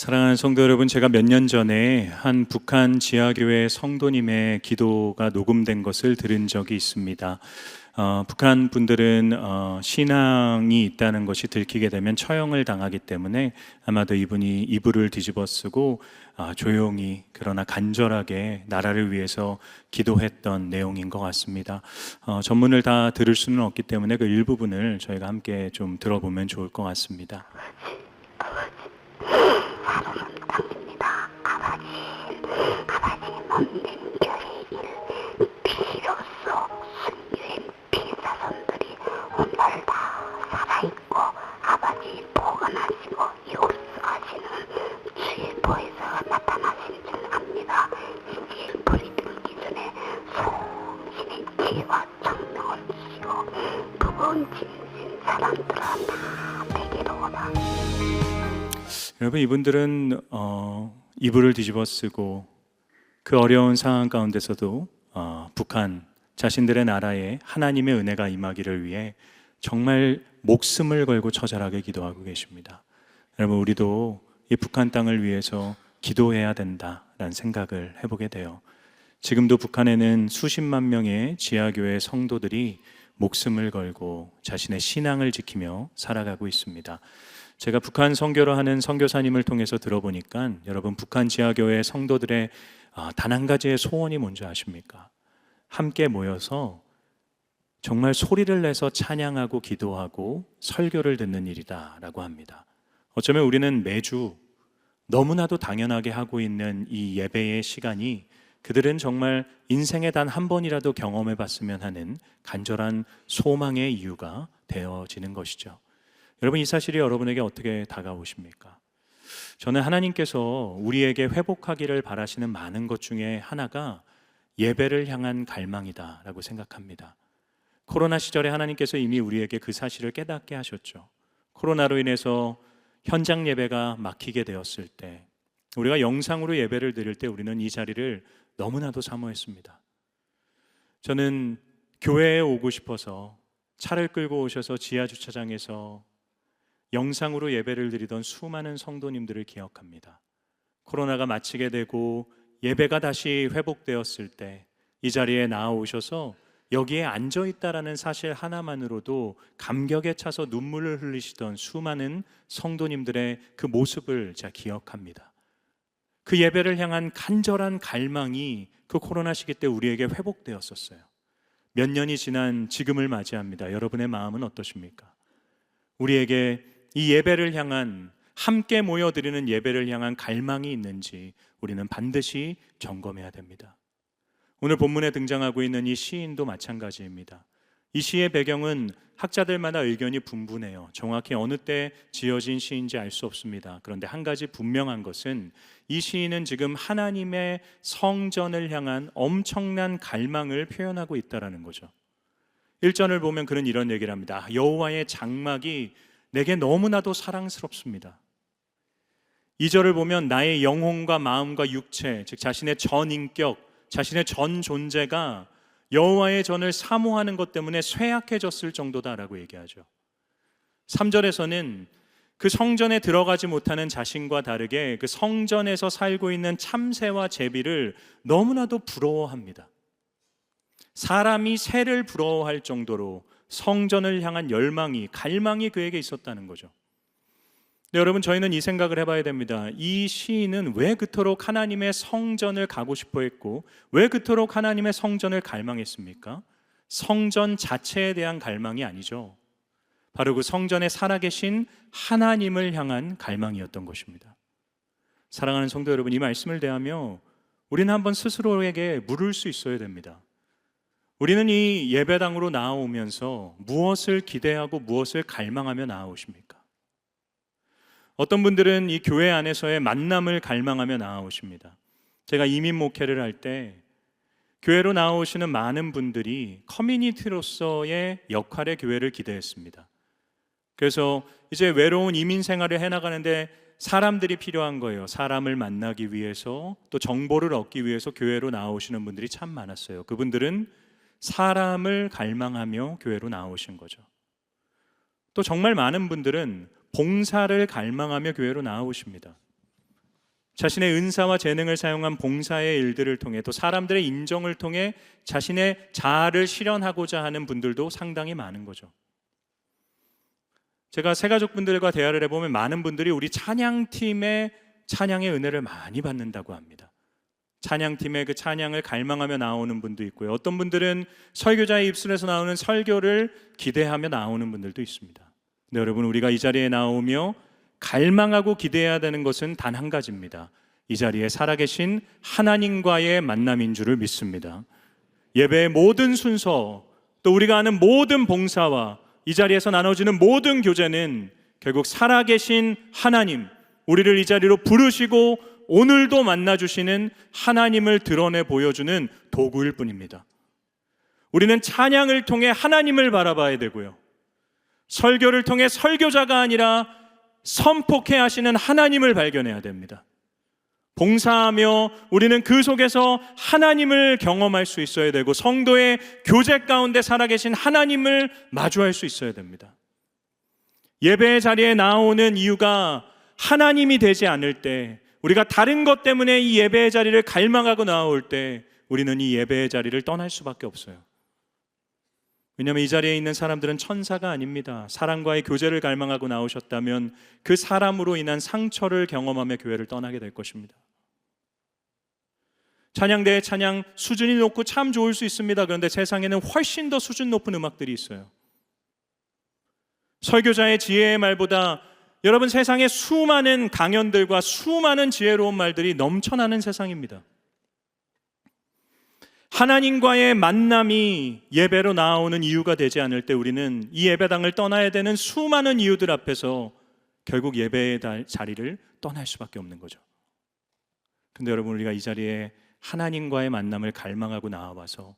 사랑하는 성도 여러분, 제가 몇 년 전에 한 북한 지하교회 성도님의 기도가 녹음된 것을 들은 적이 있습니다. 북한 분들은 신앙이 있다는 것이 들키게 되면 처형을 당하기 때문에 아마도 이분이 이불을 뒤집어 쓰고 조용히 그러나 간절하게 나라를 위해서 기도했던 내용인 것 같습니다. 전문을 다 들을 수는 없기 때문에 그 일부분을 저희가 함께 좀 들어보면 좋을 것 같습니다. 하루는 땅입니다. 아버지 문민교회 피로써 순교인 피사선들이 오늘 다 살아있고 아버지 보관하시고 역사하시는 주의 보혜사가 나타나신 줄 압니다. 이제 불이 들기 전에 성신의 지혜와 청명을 주시고 무거운 짐진 사람들아 다 내게로오라. 여러분, 이분들은 이불을 뒤집어 쓰고 그 어려운 상황 가운데서도 북한 자신들의 나라에 하나님의 은혜가 임하기를 위해 정말 목숨을 걸고 처절하게 기도하고 계십니다. 여러분, 우리도 이 북한 땅을 위해서 기도해야 된다라는 생각을 해보게 돼요. 지금도 북한에는 수십만 명의 지하교회 성도들이 목숨을 걸고 자신의 신앙을 지키며 살아가고 있습니다. 제가 북한 선교를 하는 선교사님을 통해서 들어보니까 여러분, 북한 지하교회 성도들의 단 한 가지의 소원이 뭔지 아십니까? 함께 모여서 정말 소리를 내서 찬양하고 기도하고 설교를 듣는 일이다라고 합니다. 어쩌면 우리는 매주 너무나도 당연하게 하고 있는 이 예배의 시간이 그들은 정말 인생에 단 한 번이라도 경험해 봤으면 하는 간절한 소망의 이유가 되어지는 것이죠. 여러분, 이 사실이 여러분에게 어떻게 다가오십니까? 저는 하나님께서 우리에게 회복하기를 바라시는 많은 것 중에 하나가 예배를 향한 갈망이다라고 생각합니다. 코로나 시절에 하나님께서 이미 우리에게 그 사실을 깨닫게 하셨죠. 코로나로 인해서 현장 예배가 막히게 되었을 때, 우리가 영상으로 예배를 드릴 때 우리는 이 자리를 너무나도 사모했습니다. 저는 교회에 오고 싶어서 차를 끌고 오셔서 지하 주차장에서 영상으로 예배를 드리던 수많은 성도님들을 기억합니다. 코로나가 마치게 되고 예배가 다시 회복되었을 때 이 자리에 나아오셔서 여기에 앉아있다라는 사실 하나만으로도 감격에 차서 눈물을 흘리시던 수많은 성도님들의 그 모습을 제가 기억합니다. 그 예배를 향한 간절한 갈망이 그 코로나 시기 때 우리에게 회복되었었어요. 몇 년이 지난 지금을 맞이합니다. 여러분의 마음은 어떠십니까? 우리에게 이 예배를 향한, 함께 모여드리는 예배를 향한 갈망이 있는지 우리는 반드시 점검해야 됩니다. 오늘 본문에 등장하고 있는 이 시인도 마찬가지입니다. 이 시의 배경은 학자들마다 의견이 분분해요. 정확히 어느 때 지어진 시인지 알 수 없습니다. 그런데 한 가지 분명한 것은 이 시인은 지금 하나님의 성전을 향한 엄청난 갈망을 표현하고 있다는 거죠. 1절을 보면 그는 이런 얘기를 합니다. 여호와의 장막이 내게 너무나도 사랑스럽습니다. 2절을 보면 나의 영혼과 마음과 육체, 즉 자신의 전 인격, 자신의 전 존재가 여호와의 전을 사모하는 것 때문에 쇠약해졌을 정도다라고 얘기하죠. 3절에서는 그 성전에 들어가지 못하는 자신과 다르게 그 성전에서 살고 있는 참새와 제비를 너무나도 부러워합니다. 사람이 새를 부러워할 정도로 성전을 향한 열망이, 갈망이 그에게 있었다는 거죠. 근데 여러분, 저희는 이 생각을 해봐야 됩니다. 이 시인은 왜 그토록 하나님의 성전을 가고 싶어 했고 왜 그토록 하나님의 성전을 갈망했습니까? 성전 자체에 대한 갈망이 아니죠. 바로 그 성전에 살아계신 하나님을 향한 갈망이었던 것입니다. 사랑하는 성도 여러분, 이 말씀을 대하며 우리는 한번 스스로에게 물을 수 있어야 됩니다. 우리는 이 예배당으로 나아오면서 무엇을 기대하고 무엇을 갈망하며 나아오십니까? 어떤 분들은 이 교회 안에서의 만남을 갈망하며 나아오십니다. 제가 이민 목회를 할 때 교회로 나아오시는 많은 분들이 커뮤니티로서의 역할의 교회를 기대했습니다. 그래서 이제 외로운 이민 생활을 해나가는데 사람들이 필요한 거예요. 사람을 만나기 위해서, 또 정보를 얻기 위해서 교회로 나아오시는 분들이 참 많았어요. 그분들은 사람을 갈망하며 교회로 나아오신 거죠. 또 정말 많은 분들은 봉사를 갈망하며 교회로 나아오십니다. 자신의 은사와 재능을 사용한 봉사의 일들을 통해 또 사람들의 인정을 통해 자신의 자아를 실현하고자 하는 분들도 상당히 많은 거죠. 제가 새가족분들과 대화를 해보면 많은 분들이 우리 찬양팀의 찬양의 은혜를 많이 받는다고 합니다. 찬양팀의 그 찬양을 갈망하며 나오는 분도 있고요. 어떤 분들은 설교자의 입술에서 나오는 설교를 기대하며 나오는 분들도 있습니다. 근데 여러분, 우리가 이 자리에 나오며 갈망하고 기대해야 되는 것은 단 한 가지입니다. 이 자리에 살아계신 하나님과의 만남인 줄을 믿습니다. 예배의 모든 순서, 또 우리가 하는 모든 봉사와 이 자리에서 나눠지는 모든 교제는 결국 살아계신 하나님, 우리를 이 자리로 부르시고 오늘도 만나주시는 하나님을 드러내 보여주는 도구일 뿐입니다. 우리는 찬양을 통해 하나님을 바라봐야 되고요, 설교를 통해 설교자가 아니라 선포케 하시는 하나님을 발견해야 됩니다. 봉사하며 우리는 그 속에서 하나님을 경험할 수 있어야 되고, 성도의 교제 가운데 살아계신 하나님을 마주할 수 있어야 됩니다. 예배의 자리에 나오는 이유가 하나님이 되지 않을 때, 우리가 다른 것 때문에 이 예배의 자리를 갈망하고 나올 때 우리는 이 예배의 자리를 떠날 수밖에 없어요. 왜냐하면 이 자리에 있는 사람들은 천사가 아닙니다. 사람과의 교제를 갈망하고 나오셨다면 그 사람으로 인한 상처를 경험하며 교회를 떠나게 될 것입니다. 찬양대의 찬양 수준이 높고 참 좋을 수 있습니다. 그런데 세상에는 훨씬 더 수준 높은 음악들이 있어요. 설교자의 지혜의 말보다 여러분, 세상에 수많은 강연들과 수많은 지혜로운 말들이 넘쳐나는 세상입니다. 하나님과의 만남이 예배로 나오는 이유가 되지 않을 때 우리는 이 예배당을 떠나야 되는 수많은 이유들 앞에서 결국 예배의 자리를 떠날 수밖에 없는 거죠. 근데 여러분, 우리가 이 자리에 하나님과의 만남을 갈망하고 나와서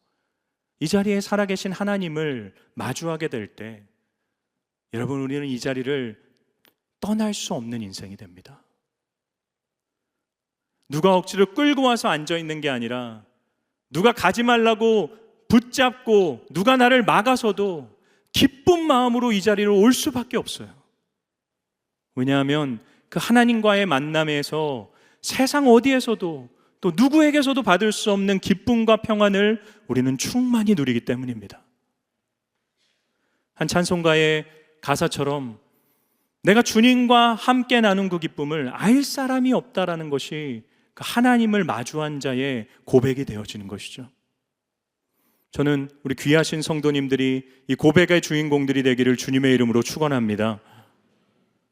이 자리에 살아계신 하나님을 마주하게 될 때 여러분, 우리는 이 자리를 떠날 수 없는 인생이 됩니다. 누가 억지로 끌고 와서 앉아 있는 게 아니라, 누가 가지 말라고 붙잡고 누가 나를 막아서도 기쁜 마음으로 이 자리로 올 수밖에 없어요. 왜냐하면 그 하나님과의 만남에서 세상 어디에서도 또 누구에게서도 받을 수 없는 기쁨과 평안을 우리는 충만히 누리기 때문입니다. 한 찬송가의 가사처럼 내가 주님과 함께 나눈 그 기쁨을 알 사람이 없다라는 것이 그 하나님을 마주한 자의 고백이 되어지는 것이죠. 저는 우리 귀하신 성도님들이 이 고백의 주인공들이 되기를 주님의 이름으로 축원합니다.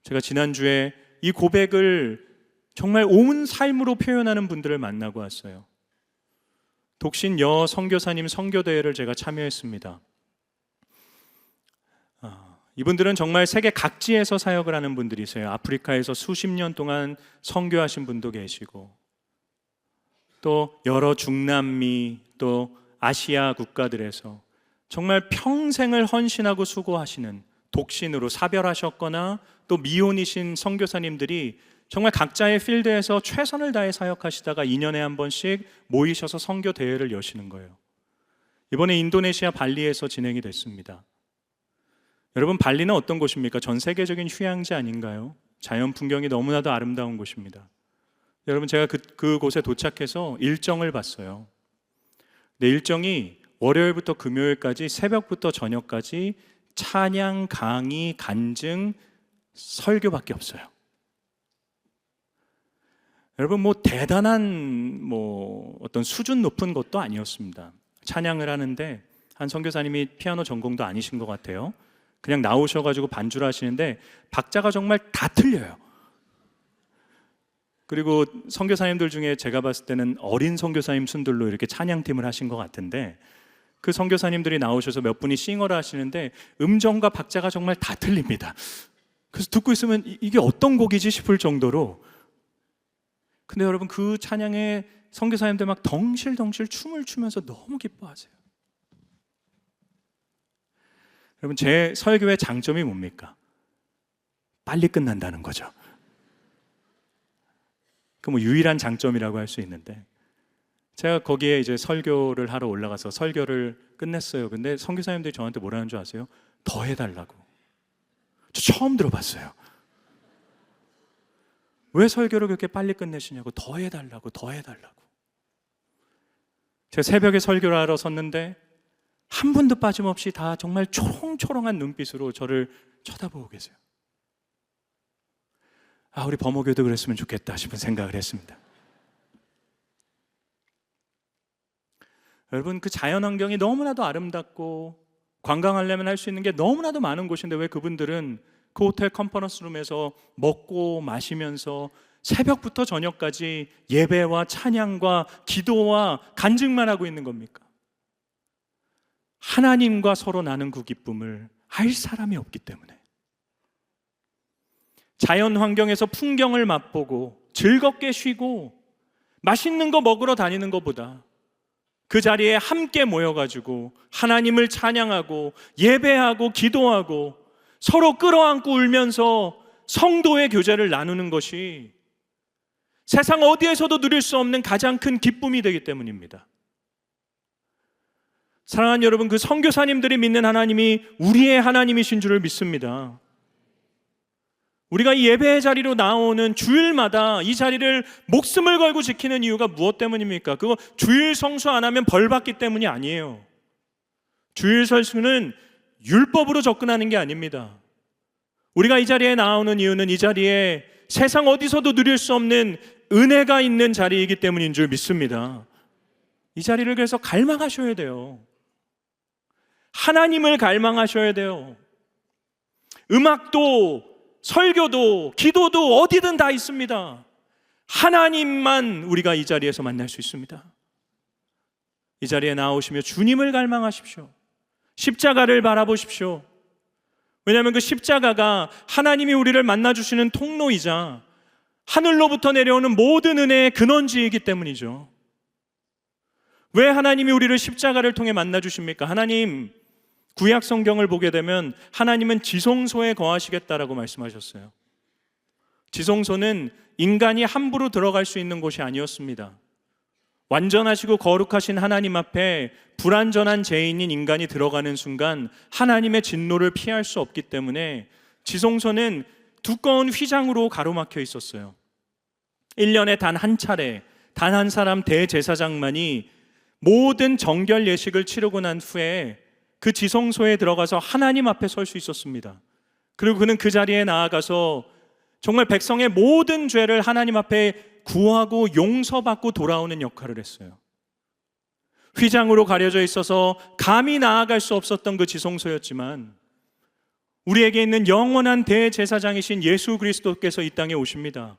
제가 지난주에 이 고백을 정말 온 삶으로 표현하는 분들을 만나고 왔어요. 독신 여 선교사님 선교대회를 제가 참여했습니다. 이분들은 정말 세계 각지에서 사역을 하는 분들이세요. 아프리카에서 수십 년 동안 선교하신 분도 계시고, 또 여러 중남미 또 아시아 국가들에서 정말 평생을 헌신하고 수고하시는, 독신으로 사별하셨거나 또 미혼이신 선교사님들이 정말 각자의 필드에서 최선을 다해 사역하시다가 2년에 한 번씩 모이셔서 선교 대회를 여시는 거예요. 이번에 인도네시아 발리에서 진행이 됐습니다. 여러분, 발리는 어떤 곳입니까? 전 세계적인 휴양지 아닌가요? 자연 풍경이 너무나도 아름다운 곳입니다. 여러분, 제가 그곳에 도착해서 일정을 봤어요. 내 일정이 월요일부터 금요일까지 새벽부터 저녁까지 찬양, 강의, 간증, 설교밖에 없어요. 여러분, 대단한 어떤 수준 높은 것도 아니었습니다. 찬양을 하는데 한 선교사님이 피아노 전공도 아니신 것 같아요. 그냥 나오셔가지고 반주를 하시는데 박자가 정말 다 틀려요. 그리고 선교사님들 중에 제가 봤을 때는 어린 선교사님 순들로 이렇게 찬양팀을 하신 것 같은데, 그 선교사님들이 나오셔서 몇 분이 싱어를 하시는데 음정과 박자가 정말 다 틀립니다. 그래서 듣고 있으면 이게 어떤 곡이지 싶을 정도로. 근데 여러분, 그 찬양에 선교사님들 막 덩실덩실 춤을 추면서 너무 기뻐하세요. 여러분, 제 설교의 장점이 뭡니까? 빨리 끝난다는 거죠. 그 유일한 장점이라고 할 수 있는데, 제가 거기에 이제 설교를 하러 올라가서 설교를 끝냈어요. 근데 선교사님들이 저한테 뭐라는 줄 아세요? 더 해달라고. 저 처음 들어봤어요. 왜 설교를 그렇게 빨리 끝내시냐고, 더 해달라고, 더 해달라고. 제가 새벽에 설교를 하러 섰는데 한 분도 빠짐없이 다 정말 초롱초롱한 눈빛으로 저를 쳐다보고 계세요. 아, 우리 범호교도 그랬으면 좋겠다 싶은 생각을 했습니다. 여러분, 그 자연환경이 너무나도 아름답고 관광하려면 할 수 있는 게 너무나도 많은 곳인데 왜 그분들은 그 호텔 컨퍼런스룸에서 먹고 마시면서 새벽부터 저녁까지 예배와 찬양과 기도와 간증만 하고 있는 겁니까? 하나님과 서로 나눈 그 기쁨을 알 사람이 없기 때문에, 자연 환경에서 풍경을 맛보고 즐겁게 쉬고 맛있는 거 먹으러 다니는 것보다 그 자리에 함께 모여가지고 하나님을 찬양하고 예배하고 기도하고 서로 끌어안고 울면서 성도의 교제를 나누는 것이 세상 어디에서도 누릴 수 없는 가장 큰 기쁨이 되기 때문입니다. 사랑하는 여러분, 그 선교사님들이 믿는 하나님이 우리의 하나님이신 줄을 믿습니다. 우리가 이 예배의 자리로 나오는 주일마다 이 자리를 목숨을 걸고 지키는 이유가 무엇 때문입니까? 그거 주일 성수 안 하면 벌 받기 때문이 아니에요. 주일 성수는 율법으로 접근하는 게 아닙니다. 우리가 이 자리에 나오는 이유는 이 자리에 세상 어디서도 누릴 수 없는 은혜가 있는 자리이기 때문인 줄 믿습니다. 이 자리를 그래서 갈망하셔야 돼요. 하나님을 갈망하셔야 돼요. 음악도 설교도 기도도 어디든 다 있습니다. 하나님만 우리가 이 자리에서 만날 수 있습니다. 이 자리에 나오시며 주님을 갈망하십시오. 십자가를 바라보십시오. 왜냐하면 그 십자가가 하나님이 우리를 만나주시는 통로이자 하늘로부터 내려오는 모든 은혜의 근원지이기 때문이죠. 왜 하나님이 우리를 십자가를 통해 만나주십니까? 하나님, 구약 성경을 보게 되면 하나님은 지성소에 거하시겠다라고 말씀하셨어요. 지성소는 인간이 함부로 들어갈 수 있는 곳이 아니었습니다. 완전하시고 거룩하신 하나님 앞에 불완전한 죄인인 인간이 들어가는 순간 하나님의 진노를 피할 수 없기 때문에 지성소는 두꺼운 휘장으로 가로막혀 있었어요. 1년에 단 한 차례, 단 한 사람 대제사장만이 모든 정결 예식을 치르고 난 후에 그 지성소에 들어가서 하나님 앞에 설 수 있었습니다. 그리고 그는 그 자리에 나아가서 정말 백성의 모든 죄를 하나님 앞에 구하고 용서받고 돌아오는 역할을 했어요. 휘장으로 가려져 있어서 감히 나아갈 수 없었던 그 지성소였지만 우리에게 있는 영원한 대제사장이신 예수 그리스도께서 이 땅에 오십니다.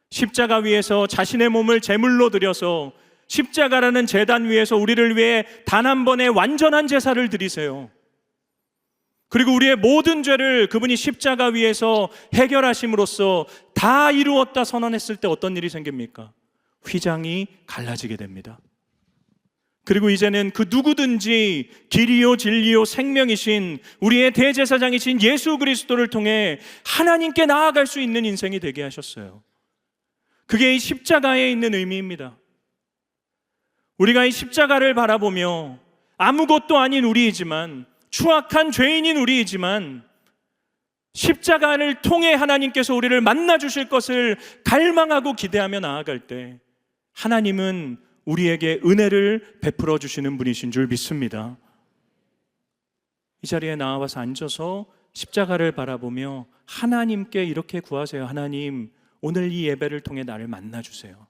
십자가 위에서 자신의 몸을 제물로 드려서 십자가라는 제단 위에서 우리를 위해 단 한 번의 완전한 제사를 드리세요. 그리고 우리의 모든 죄를 그분이 십자가 위에서 해결하심으로써 다 이루었다 선언했을 때 어떤 일이 생깁니까? 휘장이 갈라지게 됩니다. 그리고 이제는 그 누구든지 길이요 진리요 생명이신 우리의 대제사장이신 예수 그리스도를 통해 하나님께 나아갈 수 있는 인생이 되게 하셨어요. 그게 이 십자가에 있는 의미입니다. 우리가 이 십자가를 바라보며 아무것도 아닌 우리이지만, 추악한 죄인인 우리이지만 십자가를 통해 하나님께서 우리를 만나 주실 것을 갈망하고 기대하며 나아갈 때 하나님은 우리에게 은혜를 베풀어 주시는 분이신 줄 믿습니다. 이 자리에 나와서 앉아서 십자가를 바라보며 하나님께 이렇게 구하세요. 하나님, 오늘 이 예배를 통해 나를 만나 주세요.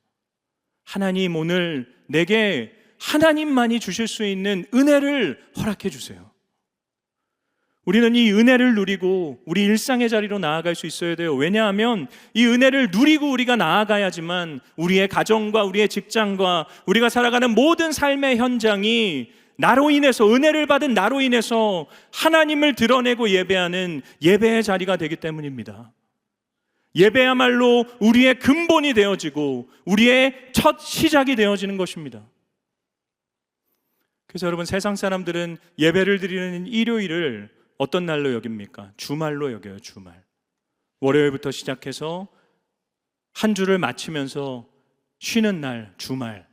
하나님, 오늘 내게 하나님만이 주실 수 있는 은혜를 허락해 주세요. 우리는 이 은혜를 누리고 우리 일상의 자리로 나아갈 수 있어야 돼요. 왜냐하면 이 은혜를 누리고 우리가 나아가야지만 우리의 가정과 우리의 직장과 우리가 살아가는 모든 삶의 현장이 나로 인해서, 은혜를 받은 나로 인해서 하나님을 드러내고 예배하는 예배의 자리가 되기 때문입니다. 예배야말로 우리의 근본이 되어지고 우리의 첫 시작이 되어지는 것입니다. 그래서 여러분, 세상 사람들은 예배를 드리는 일요일을 어떤 날로 여깁니까? 주말로 여겨요. 주말. 월요일부터 시작해서 한 주를 마치면서 쉬는 날, 주말.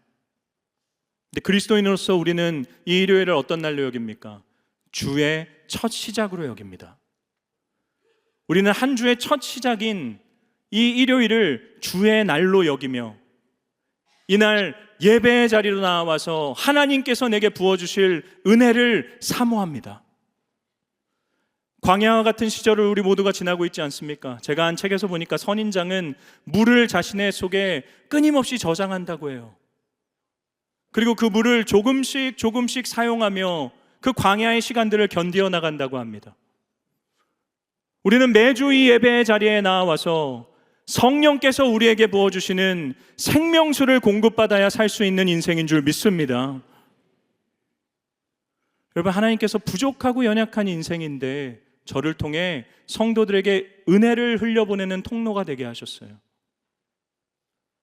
근데 그리스도인으로서 우리는 이 일요일을 어떤 날로 여깁니까? 주의 첫 시작으로 여깁니다. 우리는 한 주의 첫 시작인 이 일요일을 주의 날로 여기며 이날 예배의 자리로 나와서 하나님께서 내게 부어주실 은혜를 사모합니다. 광야와 같은 시절을 우리 모두가 지나고 있지 않습니까? 제가 한 책에서 보니까 선인장은 물을 자신의 속에 끊임없이 저장한다고 해요. 그리고 그 물을 조금씩 조금씩 사용하며 그 광야의 시간들을 견디어 나간다고 합니다. 우리는 매주 이 예배의 자리에 나와서 성령께서 우리에게 부어주시는 생명수를 공급받아야 살 수 있는 인생인 줄 믿습니다. 여러분, 하나님께서 부족하고 연약한 인생인데 저를 통해 성도들에게 은혜를 흘려보내는 통로가 되게 하셨어요.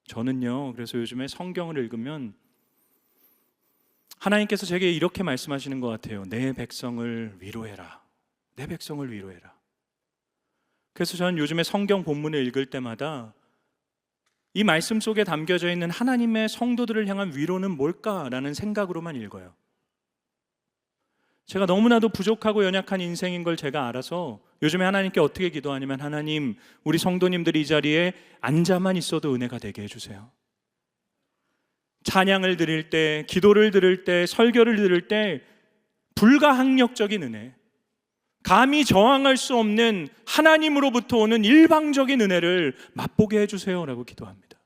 저는요, 그래서 요즘에 성경을 읽으면 하나님께서 제게 이렇게 말씀하시는 것 같아요. 내 백성을 위로해라. 내 백성을 위로해라. 그래서 저는 요즘에 성경 본문을 읽을 때마다 이 말씀 속에 담겨져 있는 하나님의 성도들을 향한 위로는 뭘까라는 생각으로만 읽어요. 제가 너무나도 부족하고 연약한 인생인 걸 제가 알아서 요즘에 하나님께 어떻게 기도하냐면, 하나님, 우리 성도님들이 이 자리에 앉아만 있어도 은혜가 되게 해주세요. 찬양을 드릴 때, 기도를 드릴 때, 설교를 들을 때 불가항력적인 은혜, 감히 저항할 수 없는 하나님으로부터 오는 일방적인 은혜를 맛보게 해주세요라고 기도합니다.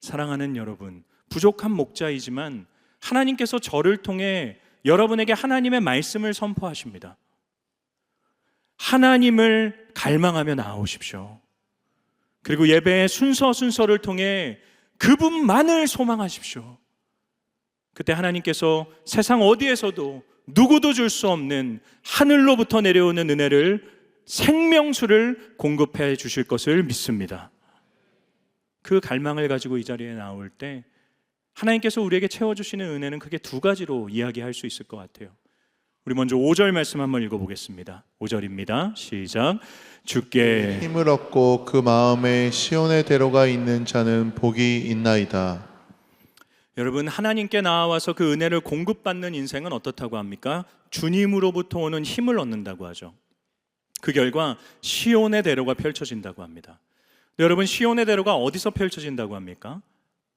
사랑하는 여러분, 부족한 목자이지만 하나님께서 저를 통해 여러분에게 하나님의 말씀을 선포하십니다. 하나님을 갈망하며 나아오십시오. 그리고 예배의 순서를 통해 그분만을 소망하십시오. 그때 하나님께서 세상 어디에서도 누구도 줄 수 없는 하늘로부터 내려오는 은혜를, 생명수를 공급해 주실 것을 믿습니다. 그 갈망을 가지고 이 자리에 나올 때 하나님께서 우리에게 채워주시는 은혜는 크게 두 가지로 이야기할 수 있을 것 같아요. 우리 먼저 5절 말씀 한번 읽어보겠습니다. 5절입니다. 시작. 주께 힘을 얻고 그 마음에 시온의 대로가 있는 자는 복이 있나이다. 여러분, 하나님께 나와서 그 은혜를 공급받는 인생은 어떻다고 합니까? 주님으로부터 오는 힘을 얻는다고 하죠. 그 결과 시온의 대로가 펼쳐진다고 합니다. 여러분, 시온의 대로가 어디서 펼쳐진다고 합니까?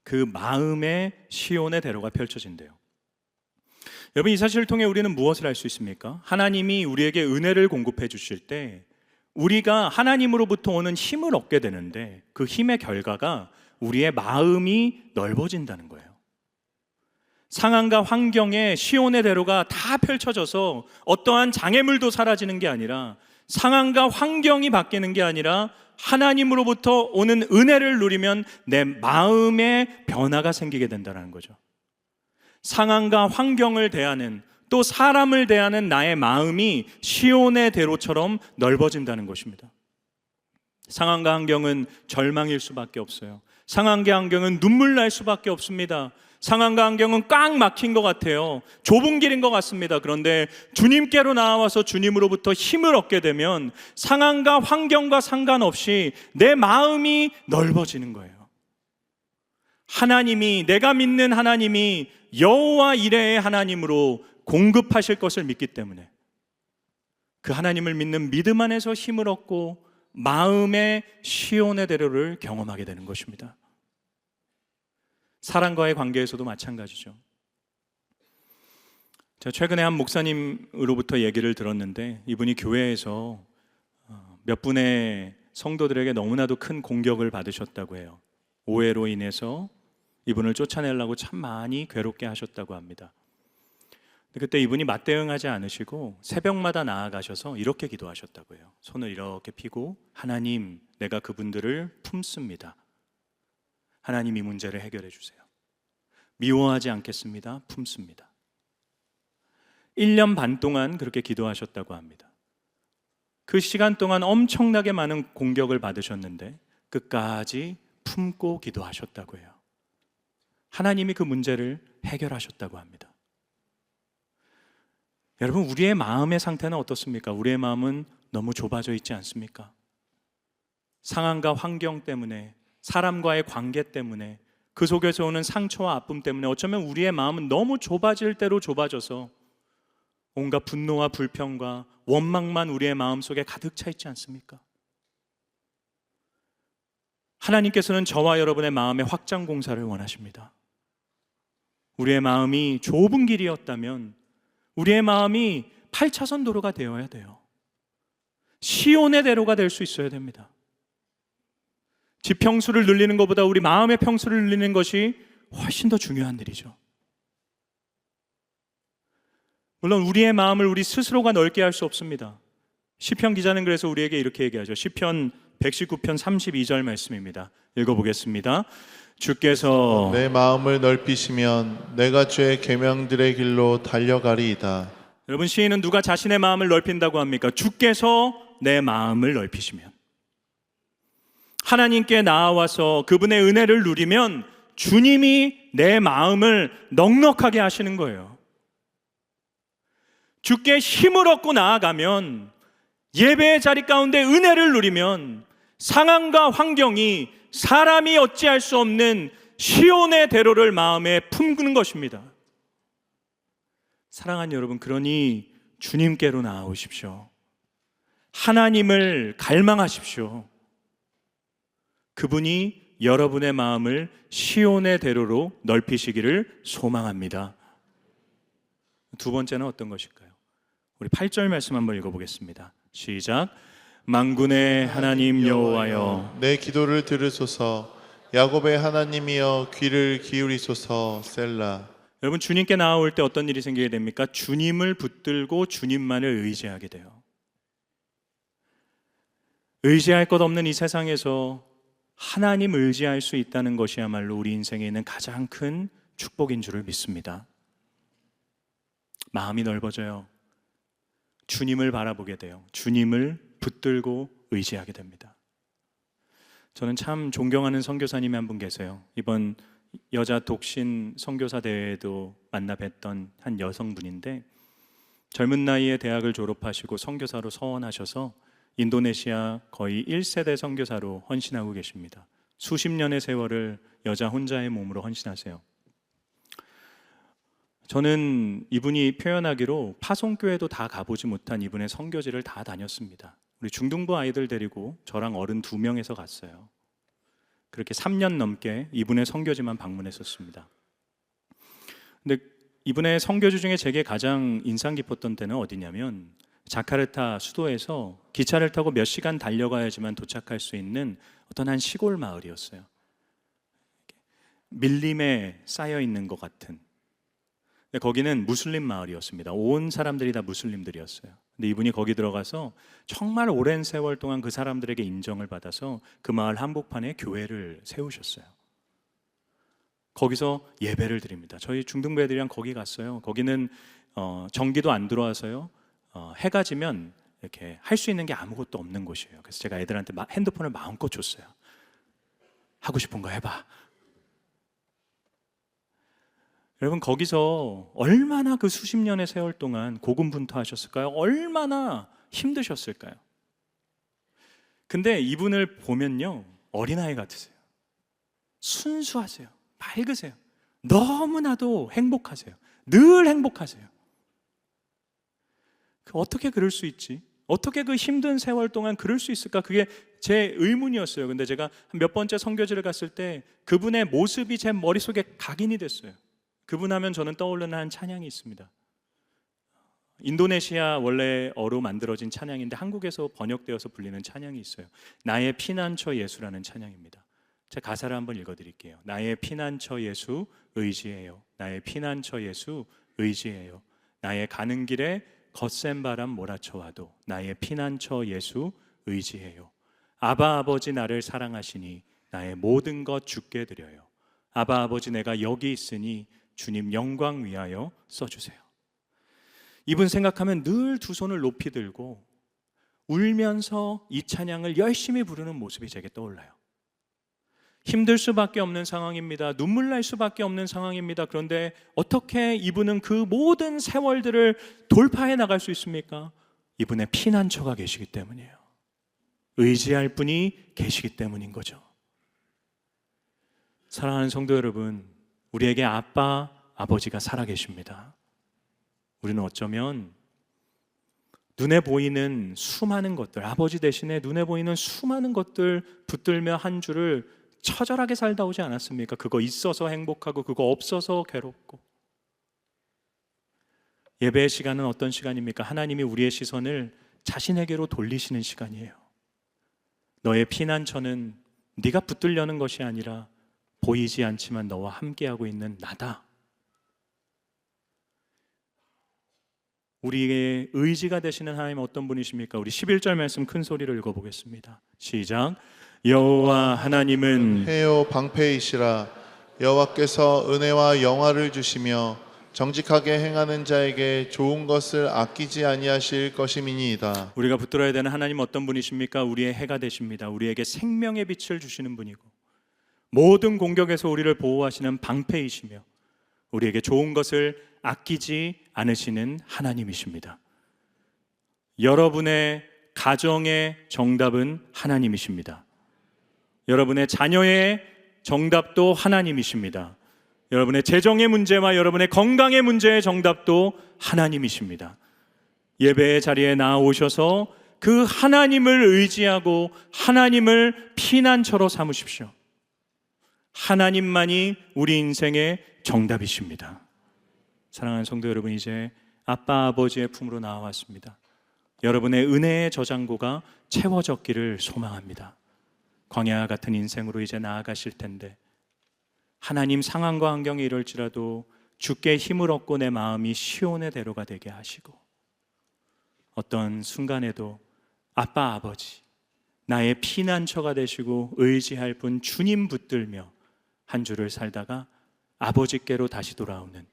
그 마음의 시온의 대로가 펼쳐진대요. 여러분, 이 사실을 통해 우리는 무엇을 알 수 있습니까? 하나님이 우리에게 은혜를 공급해 주실 때 우리가 하나님으로부터 오는 힘을 얻게 되는데, 그 힘의 결과가 우리의 마음이 넓어진다는 거예요. 상황과 환경에 시온의 대로가 다 펼쳐져서 어떠한 장애물도 사라지는 게 아니라, 상황과 환경이 바뀌는 게 아니라 하나님으로부터 오는 은혜를 누리면 내 마음에 변화가 생기게 된다는 거죠. 상황과 환경을 대하는, 또 사람을 대하는 나의 마음이 시온의 대로처럼 넓어진다는 것입니다. 상황과 환경은 절망일 수밖에 없어요. 상황과 환경은 눈물 날 수밖에 없습니다. 상황과 환경은 꽉 막힌 것 같아요. 좁은 길인 것 같습니다. 그런데 주님께로 나와서 주님으로부터 힘을 얻게 되면 상황과 환경과 상관없이 내 마음이 넓어지는 거예요. 하나님이, 내가 믿는 하나님이 여호와 이레의 하나님으로 공급하실 것을 믿기 때문에 그 하나님을 믿는 믿음 안에서 힘을 얻고 마음의 시온의 대로를 경험하게 되는 것입니다. 사람과의 관계에서도 마찬가지죠. 제가 최근에 한 목사님으로부터 얘기를 들었는데, 이분이 교회에서 몇 분의 성도들에게 너무나도 큰 공격을 받으셨다고 해요. 오해로 인해서 이분을 쫓아내려고 참 많이 괴롭게 하셨다고 합니다. 그때 이분이 맞대응하지 않으시고 새벽마다 나아가셔서 이렇게 기도하셨다고 해요. 손을 이렇게 펴고, 하나님, 내가 그분들을 품습니다. 하나님, 이 문제를 해결해 주세요. 미워하지 않겠습니다. 품습니다. 1년 반 동안 그렇게 기도하셨다고 합니다. 그 시간 동안 엄청나게 많은 공격을 받으셨는데 끝까지 품고 기도하셨다고 해요. 하나님이 그 문제를 해결하셨다고 합니다. 여러분, 우리의 마음의 상태는 어떻습니까? 우리의 마음은 너무 좁아져 있지 않습니까? 상황과 환경 때문에, 사람과의 관계 때문에, 그 속에서 오는 상처와 아픔 때문에 어쩌면 우리의 마음은 너무 좁아질 대로 좁아져서 온갖 분노와 불평과 원망만 우리의 마음속에 가득 차 있지 않습니까? 하나님께서는 저와 여러분의 마음의 확장 공사를 원하십니다. 우리의 마음이 좁은 길이었다면 우리의 마음이 8차선 도로가 되어야 돼요. 시온의 대로가 될 수 있어야 됩니다. 집 평수를 늘리는 것보다 우리 마음의 평수를 늘리는 것이 훨씬 더 중요한 일이죠. 물론 우리의 마음을 우리 스스로가 넓게 할 수 없습니다. 시편 기자는 그래서 우리에게 이렇게 얘기하죠. 시편 119편 32절 말씀입니다. 읽어보겠습니다. 주께서 내 마음을 넓히시면 내가 주의 계명들의 길로 달려가리이다. 여러분, 시인은 누가 자신의 마음을 넓힌다고 합니까? 주께서 내 마음을 넓히시면, 하나님께 나아와서 그분의 은혜를 누리면 주님이 내 마음을 넉넉하게 하시는 거예요. 주께 힘을 얻고 나아가면, 예배의 자리 가운데 은혜를 누리면 상황과 환경이 사람이 어찌할 수 없는 시온의 대로를 마음에 품는 것입니다. 사랑하는 여러분, 그러니 주님께로 나아오십시오. 하나님을 갈망하십시오. 그분이 여러분의 마음을 시온의 대로로 넓히시기를 소망합니다. 두 번째는 어떤 것일까요? 우리 8절 말씀 한번 읽어보겠습니다. 시작. 만군의 하나님 여호와여, 내 기도를 들으소서. 야곱의 하나님이여 귀를 기울이소서. 셀라. 여러분, 주님께 나아올 때 어떤 일이 생기게 됩니까? 주님을 붙들고 주님만을 의지하게 돼요. 의지할 것 없는 이 세상에서 하나님 의지할 수 있다는 것이야말로 우리 인생에 있는 가장 큰 축복인 줄을 믿습니다. 마음이 넓어져요. 주님을 바라보게 돼요. 주님을 붙들고 의지하게 됩니다. 저는 참 존경하는 선교사님이 한 분 계세요. 이번 여자 독신 선교사 대회에도 만나 뵀던 한 여성분인데, 젊은 나이에 대학을 졸업하시고 선교사로 서원하셔서 인도네시아 거의 1세대 선교사로 헌신하고 계십니다. 수십 년의 세월을 여자 혼자의 몸으로 헌신하세요. 저는 이분이 표현하기로 파송교회도 다 가보지 못한 이분의 선교지를 다 다녔습니다. 우리 중등부 아이들 데리고 저랑 어른 2명에서 갔어요. 그렇게 3년 넘게 이분의 선교지만 방문했었습니다. 근데 이분의 선교지 중에 제게 가장 인상 깊었던 때는 어디냐면, 자카르타 수도에서 기차를 타고 몇 시간 달려가야지만 도착할 수 있는 어떤 한 시골 마을이었어요. 밀림에 쌓여 있는 것 같은. 근데 거기는 무슬림 마을이었습니다. 온 사람들이 다 무슬림들이었어요. 근데 이분이 거기 들어가서 정말 오랜 세월 동안 그 사람들에게 인정을 받아서 그 마을 한복판에 교회를 세우셨어요. 거기서 예배를 드립니다. 저희 중등부 애들이랑 거기 갔어요. 거기는 전기도 안 들어와서요, 해가 지면 이렇게 할 수 있는 게 아무것도 없는 곳이에요. 그래서 제가 애들한테 핸드폰을 마음껏 줬어요. 하고 싶은 거 해봐. 여러분, 거기서 얼마나 그 수십 년의 세월 동안 고군분투하셨을까요? 얼마나 힘드셨을까요? 근데 이분을 보면요, 어린아이 같으세요. 순수하세요. 밝으세요. 너무나도 행복하세요. 늘 행복하세요. 어떻게 그럴 수 있지? 어떻게 그 힘든 세월 동안 그럴 수 있을까? 그게 제 의문이었어요. 근데 제가 몇 번째 선교지를 갔을 때 그분의 모습이 제 머릿속에 각인이 됐어요. 그분 하면 저는 떠오르는 한 찬양이 있습니다. 인도네시아 원래어로 만들어진 찬양인데 한국에서 번역되어서 불리는 찬양이 있어요. 나의 피난처 예수라는 찬양입니다. 제가 가사를 한번 읽어드릴게요. 나의 피난처 예수 의지해요. 나의 피난처 예수 의지해요. 나의 가는 길에 거센 바람 몰아쳐와도 나의 피난처 예수 의지해요. 아바 아버지 나를 사랑하시니 나의 모든 것 주께 드려요. 아바 아버지 내가 여기 있으니 주님 영광 위하여 써주세요. 이분 생각하면 늘 두 손을 높이 들고 울면서 이 찬양을 열심히 부르는 모습이 제게 떠올라요. 힘들 수밖에 없는 상황입니다. 눈물 날 수밖에 없는 상황입니다. 그런데 어떻게 이분은 그 모든 세월들을 돌파해 나갈 수 있습니까? 이분의 피난처가 계시기 때문이에요. 의지할 분이 계시기 때문인 거죠. 사랑하는 성도 여러분, 우리에게 아빠, 아버지가 살아계십니다. 우리는 어쩌면 눈에 보이는 수많은 것들, 아버지 대신에 눈에 보이는 수많은 것들 붙들며 한 주를 처절하게 살다 오지 않았습니까? 그거 있어서 행복하고 그거 없어서 괴롭고. 예배의 시간은 어떤 시간입니까? 하나님이 우리의 시선을 자신에게로 돌리시는 시간이에요. 너의 피난처는 네가 붙들려는 것이 아니라 보이지 않지만 너와 함께하고 있는 나다. 우리의 의지가 되시는 하나님은 어떤 분이십니까? 우리 11절 말씀 큰 소리로 읽어보겠습니다. 시작. 여호와 하나님은 해요 방패이시라. 여호와께서 은혜와 영화를 주시며 정직하게 행하는 자에게 좋은 것을 아끼지 아니하실 것임이니이다. 우리가 붙들어야 되는 하나님 어떤 분이십니까? 우리의 해가 되십니다. 우리에게 생명의 빛을 주시는 분이고 모든 공격에서 우리를 보호하시는 방패이시며 우리에게 좋은 것을 아끼지 않으시는 하나님이십니다. 여러분의 가정의 정답은 하나님이십니다. 여러분의 자녀의 정답도 하나님이십니다. 여러분의 재정의 문제와 여러분의 건강의 문제의 정답도 하나님이십니다. 예배의 자리에 나오셔서 그 하나님을 의지하고 하나님을 피난처로 삼으십시오. 하나님만이 우리 인생의 정답이십니다. 사랑하는 성도 여러분, 이제 아빠 아버지의 품으로 나와왔습니다. 여러분의 은혜의 저장고가 채워졌기를 소망합니다. 광야 같은 인생으로 이제 나아가실 텐데 하나님 상황과 환경이 이럴지라도 주께 힘을 얻고 내 마음이 시온의 대로가 되게 하시고 어떤 순간에도 아빠 아버지 나의 피난처가 되시고 의지할 분 주님 붙들며 한 주를 살다가 아버지께로 다시 돌아오는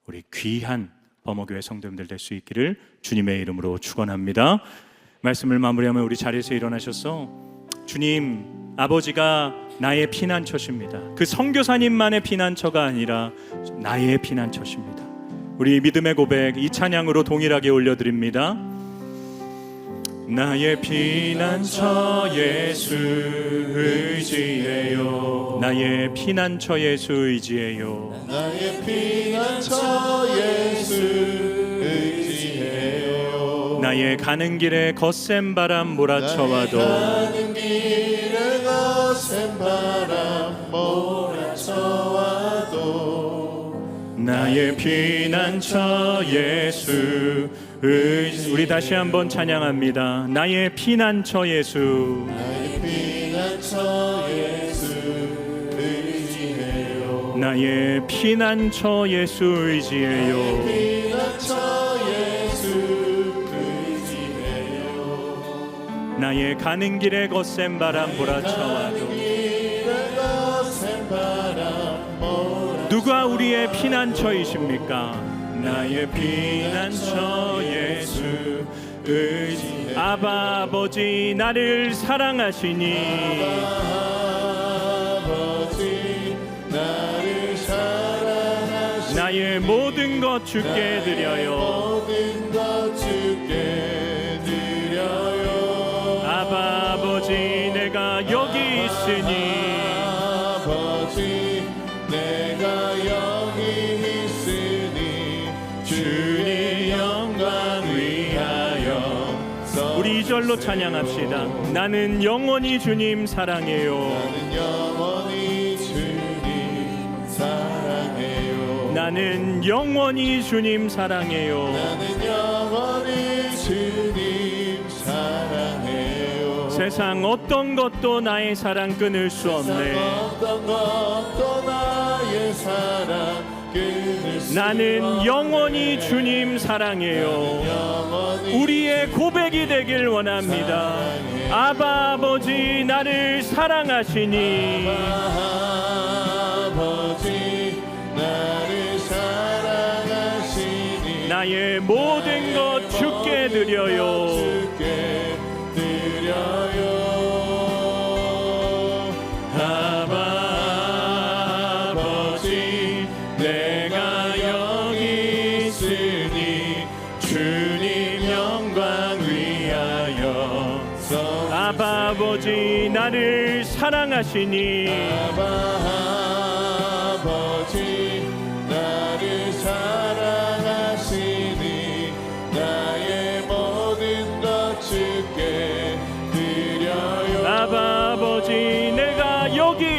우리 귀한 범어교회 성도님들 될 수 있기를 주님의 이름으로 축원합니다. 말씀을 마무리하면 우리 자리에서 일어나셔서 주님, 아버지가 나의 피난처십니다. 그 선교사님만의 피난처가 아니라 나의 피난처십니다. 우리 믿음의 고백 이 찬양으로 동일하게 올려드립니다. 나의 피난처 예수 의지해요. 나의 피난처 예수 의지해요. 나의 피난처 예수 의지해요. 나의 가는 길에 거센 바람 몰아쳐와도 가는 길에 거센 바람 몰아쳐와도 나의 피난처 예수 우리 다시 한번 찬양합니다. 나의 피난처 예수. 나의 피난처 예수 의지해요. 나의 피난처 예수 의지해요. 피난처 예수 의지해요. 나의 가는 길에 거센 바람 몰아쳐와도 길에 거센 바람 몰아쳐와도 누가 우리의 피난처이십니까? 나의 피난처 예수 의지. 아바 아버지 나를 사랑하시니 아버지 나를 사랑하시니 나의 모든 것 주께 드려요. 모든 것 주께 드려요. 아바 아버지 내가 여기 있으니 아버지 내가 여기 있으니 주님 영광 위하여 우리 2절로 찬양합시다. 나는 영원히 주님 사랑해요. 나는 영원히 주님 사랑해요. 나는 영원히 주님 사랑해요. 나는 영원히 주님 사랑해요. 세상 어떤 것도 나의 사랑 끊을 수 없네. 어떤 것도 나의 사랑 끊을 수 나는 영원히 주님 사랑해요. 우리의 고백이 되길 원합니다. 아바 아버지 나를 사랑하시니 아버지 나를 사랑하시니 나의 모든 것 주께 드려요. 주께 드려요. 아바 아버지 내가 여기 있으니 주님 영광 위하여 아바 아버지 나를 사랑하시니 아버지 나를 사랑하시니 나의 모든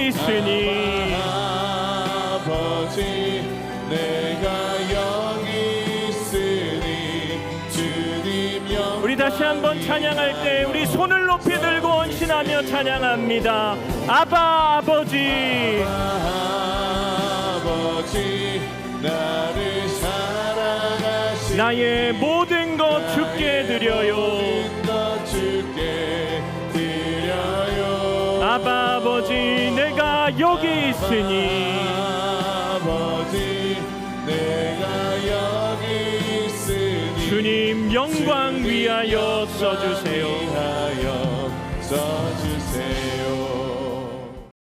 여기 있으니 아버지 내가 여기 있으니 주님 영 우리 다시 한번 찬양할 때 우리 손을 높이 들고 헌신하며 찬양합니다. 아바 아버지 아버지 나를 사랑하시 나의 모든 것 주께 드려요. 것 주께 드려요 아바 아버지 내가 여기 있으니 아버지 내가 여기 있으니 주님 영광 위하여 써주세요. 위하여 써주세요